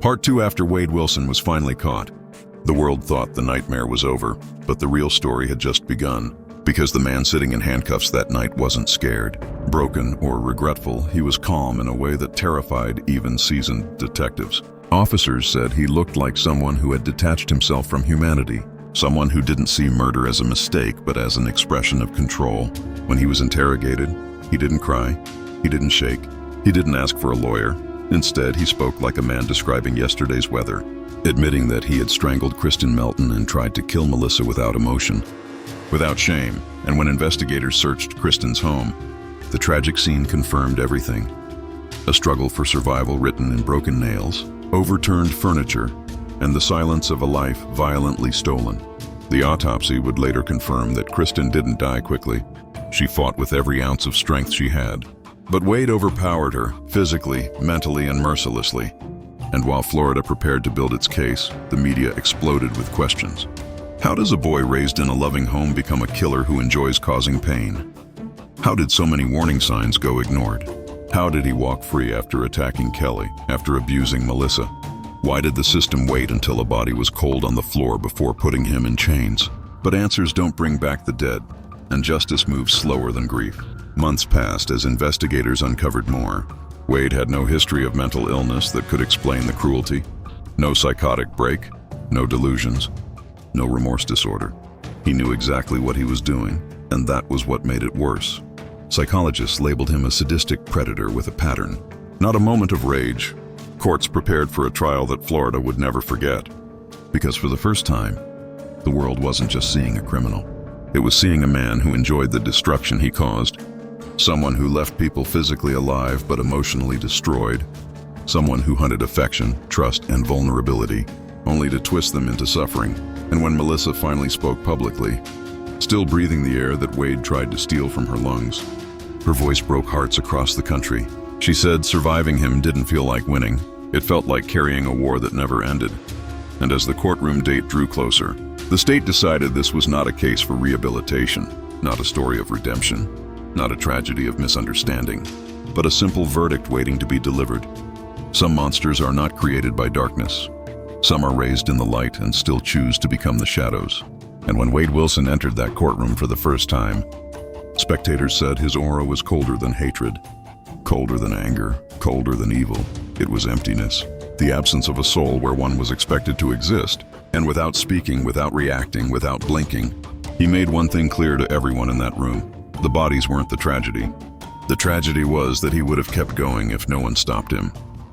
Part 2. After Wade Wilson was finally caught, the world thought the nightmare was over, but the real story had just begun. Because the man sitting in handcuffs that night wasn't scared, broken, or regretful. He was calm in a way that terrified even seasoned detectives. Officers said he looked like someone who had detached himself from humanity, someone who didn't see murder as a mistake but as an expression of control. When he was interrogated, he didn't cry, he didn't shake, he didn't ask for a lawyer. Instead, he spoke like a man describing yesterday's weather, admitting that he had strangled Kristen Melton and tried to kill Melissa without emotion, without shame. And when investigators searched Kristen's home, the tragic scene confirmed everything. A struggle for survival written in broken nails, overturned furniture, and the silence of a life violently stolen. The autopsy would later confirm that Kristen didn't die quickly. She fought with every ounce of strength she had. But Wade overpowered her, physically, mentally, and mercilessly. And while Florida prepared to build its case, the media exploded with questions. How does a boy raised in a loving home become a killer who enjoys causing pain? How did so many warning signs go ignored? How did he walk free after attacking Kelly, after abusing Melissa? Why did the system wait until a body was cold on the floor before putting him in chains? But answers don't bring back the dead, and justice moves slower than grief. Months passed as investigators uncovered more. Wade had no history of mental illness that could explain the cruelty. No psychotic break, no delusions, no remorse disorder. He knew exactly what he was doing, and that was what made it worse. Psychologists labeled him a sadistic predator with a pattern, not a moment of rage. Courts prepared for a trial that Florida would never forget. Because for the first time, the world wasn't just seeing a criminal. It was seeing a man who enjoyed the destruction he caused. Someone who left people physically alive but emotionally destroyed. Someone who hunted affection, trust, and vulnerability, only to twist them into suffering. And when Melissa finally spoke publicly, still breathing the air that Wade tried to steal from her lungs, her voice broke hearts across the country. She said surviving him didn't feel like winning. It felt like carrying a war that never ended. And as the courtroom date drew closer, the state decided this was not a case for rehabilitation, not a story of redemption, not a tragedy of misunderstanding, but a simple verdict waiting to be delivered. Some monsters are not created by darkness. Some are raised in the light and still choose to become the shadows. And when Wade Wilson entered that courtroom for the first time, spectators said his aura was colder than hatred, colder than anger, colder than evil. It was emptiness, the absence of a soul where one was expected to exist. And without speaking, without reacting, without blinking, he made one thing clear to everyone in that room. The bodies weren't the tragedy. The tragedy was that he would have kept going if no one stopped him.